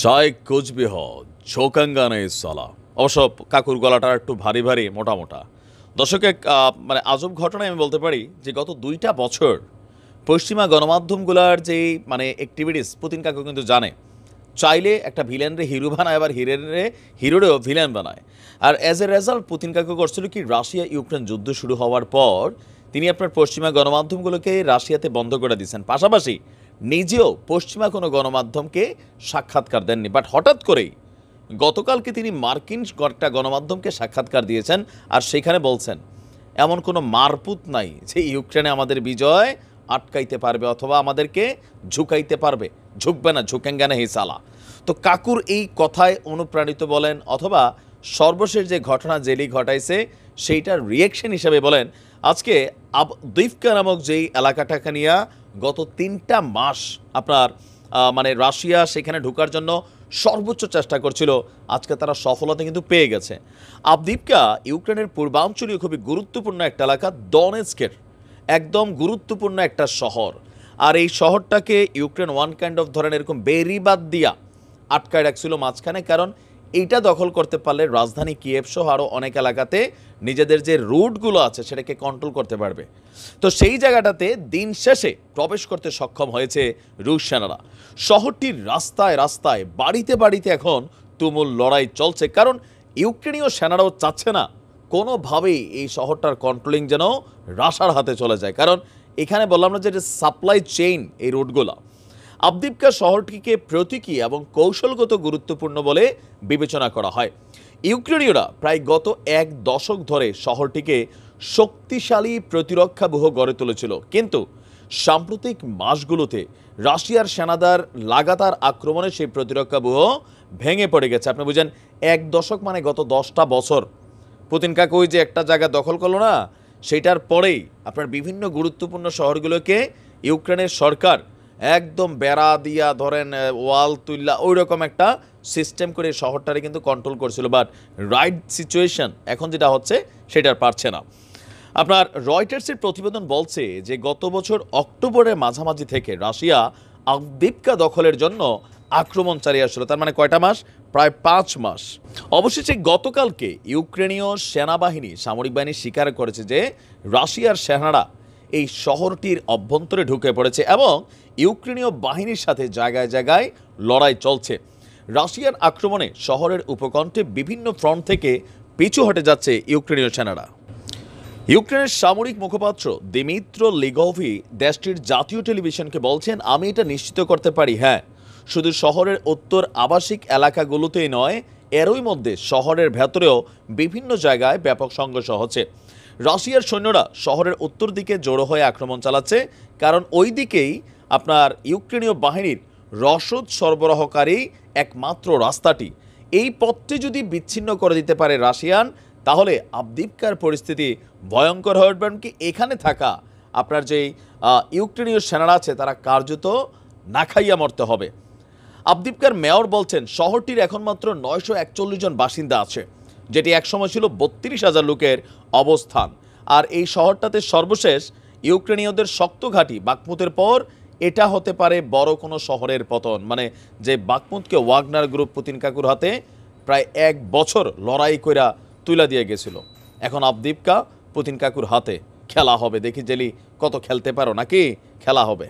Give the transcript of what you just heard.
চায় কোচবিহার ঝোকাঙ্গানে সালা। অবশ্য কাকুর গলাটা একটু ভারী ভারী মোটা মোটা। দর্শক এক মানে আজব ঘটনায় আমি বলতে পারি যে গত 2টা বছর পশ্চিমা গণমাধ্যমগুলোর যে অ্যাক্টিভিটিস পুতিন কাকু কিন্তু জানে। চাইলে একটা ভিলেনরে হিরো বানায়, আবার হিরোরেও ভিলেন বানায়। আর অ্যাজ এ রেজাল্ট পুতিন কাকু করছিল কি, রাশিয়া ইউক্রেন যুদ্ধ শুরু হওয়ার পর তিনি আপনার পশ্চিমা গণমাধ্যমগুলোকে রাশিয়াতে বন্ধ করে দিয়েছেন, পাশাপাশি নিজেও পশ্চিমা কোনো গণমাধ্যমকে সাক্ষাৎকার দেননি। বাট হঠাৎ করেই গতকালকে তিনি মার্কিন একটা গণমাধ্যমকে সাক্ষাৎকার দিয়েছেন, আর সেখানে বলছেন এমন কোনো মারপুত নাই যে ইউক্রেনে আমাদের বিজয় আটকাইতে পারবে অথবা আমাদেরকে ঝুঁকাইতে পারবে। ঝুঁকবে না, ঝুঁকেঙ্গা না হিসালা। তো কাকুর এই কথায় অনুপ্রাণিত বলেন অথবা সর্বশেষ যে ঘটনা জেলি ঘটাইছে সেইটার রিয়েকশন হিসাবে বলেন, আজকে আবদিভকা নামক যেই এলাকাটাকে নিয়ে গত 3টা মাস আপনার রাশিয়া সেখানে ঢোকার জন্য সর্বোচ্চ চেষ্টা করছিল, আজকে তারা সফলতা কিন্তু পেয়ে গেছে। আবদিভকা ইউক্রেনের পূর্বাঞ্চলীয় খুবই গুরুত্বপূর্ণ একটা এলাকা, ডনেৎস্কের একদম গুরুত্বপূর্ণ একটা শহর। আর এই শহরটাকে ইউক্রেন ওয়ান কাইন্ড অফ ধরেন এরকম বেরিবাদ দিয়া আটকায় রাখছিল মাঝখানে, কারণ এইটা দখল করতে পারলে রাজধানী কিয়েভ সহ আরও অনেক এলাকাতে নিজেদের যে রুটগুলো আছে সেটাকে কন্ট্রোল করতে পারবে। তো সেই জায়গাটাতে দিন শেষে প্রবেশ করতে সক্ষম হয়েছে রুশ সেনারা। শহরটির রাস্তায় রাস্তায় বাড়িতে বাড়িতে এখন তুমুল লড়াই চলছে, কারণ ইউক্রেনীয় সেনারাও চাচ্ছে না কোনোভাবেই এই শহরটার কন্ট্রোলিং যেন রাশার হাতে চলে যায়, কারণ এখানে বললাম না যে সাপ্লাই চেইন এই রুটগুলো। আবদিভকা শহরটিকে প্রতীকী এবং কৌশলগত গুরুত্বপূর্ণ বলে বিবেচনা করা হয়। ইউক্রেনীয়রা প্রায় গত 1 দশক ধরে শহরটিকে শক্তিশালী প্রতিরক্ষা ব্যূহ গড়ে তুলেছিল, কিন্তু সাম্প্রতিক মাসগুলোতে রাশিয়ার সেনাদের লাগাতার আক্রমণে সেই প্রতিরক্ষা ব্যূহ ভেঙে পড়ে গেছে। আপনি বুঝেন 1 দশক মানে গত 10টা বছর। পুতিন কাকু ওই যে একটা জায়গা দখল করলো না, সেটার পরেই আপনার বিভিন্ন গুরুত্বপূর্ণ শহরগুলোকে ইউক্রেনের সরকার একদম বেড়া দিয়া ধরেন ওয়াল তুল্লা ওই রকম একটা সিস্টেম করে শহরটারে কিন্তু কন্ট্রোল করছিল। বাট রাইট সিচুয়েশন এখন যেটা হচ্ছে সেটার পারছে না। আপনার রয়টার্সের প্রতিবেদন বলছে যে গত বছর অক্টোবরের মাঝামাঝি থেকে রাশিয়া আবদিভকা দখলের জন্য আক্রমণ চালিয়ে আসছিল, তার মানে কয়টা মাস? প্রায় 5 মাস। অবশেষে গতকালকে ইউক্রেনীয় সেনাবাহিনী সামরিক বাহিনী স্বীকার করেছে যে রাশিয়ার সেনারা এই শহরটির অভ্যন্তরে ঢুকে পড়েছে এবং ইউক্রেনীয় বাহিনীর সাথে জায়গায় জায়গায় লড়াই চলছে। রাশিয়ার আক্রমণে শহরের উপকণ্ঠে বিভিন্ন ফ্রন্ট থেকে পিছু হটে যাচ্ছে ইউক্রেনীয় সেনারা। ইউক্রেনের সামরিক মুখপাত্র দিমিত্র লিগোভি দেশটির জাতীয় টেলিভিশনকে বলছেন, আমি এটা নিশ্চিত করতে পারি, হ্যাঁ, শুধু শহরের উত্তর আবাসিক এলাকাগুলোতেই নয়, এরই মধ্যে শহরের ভেতরেও বিভিন্ন জায়গায় ব্যাপক সংঘর্ষ হচ্ছে। রাশিয়ার সৈন্যরা শহরের উত্তর দিকে জড়ো হয়ে আক্রমণ চালাচ্ছে, কারণ ওই দিকেই আপনার ইউক্রেনীয় বাহিনীর রসদ সরবরাহকারী একমাত্র রাস্তাটি। এই পথটি যদি বিচ্ছিন্ন করে দিতে পারে রাশিয়ান, তাহলে আবদিভকার পরিস্থিতি ভয়ঙ্কর হয়ে উঠবে। কি এখানে থাকা আপনার যেই ইউক্রেনীয় সেনারা আছে তারা কার্যত না খাইয়া মরতে হবে। আবদিভকার মেয়র বলছেন শহরটির এখন মাত্র 941 জন বাসিন্দা আছে, যেটি একসময় ছিল 32,000 লোকের অবস্থান। আর এই শহরটাতে সর্বশেষ ইউক্রেনীয়দের শক্ত ঘাঁটি বাকমুতের পর এটা হতে পারে বড় কোনো শহরের পতন, মানে যে বাকমুতকে ওয়াগনার গ্রুপ পুতিন কাকুর হাতে প্রায় 1 বছর লড়াই কইরা তুলে দিয়ে গেছিল, এখন আবদিভকা পুতিন কাকুর হাতে খেলা হবে। দেখি জেলি কত খেলতে পারো, নাকি খেলা হবে।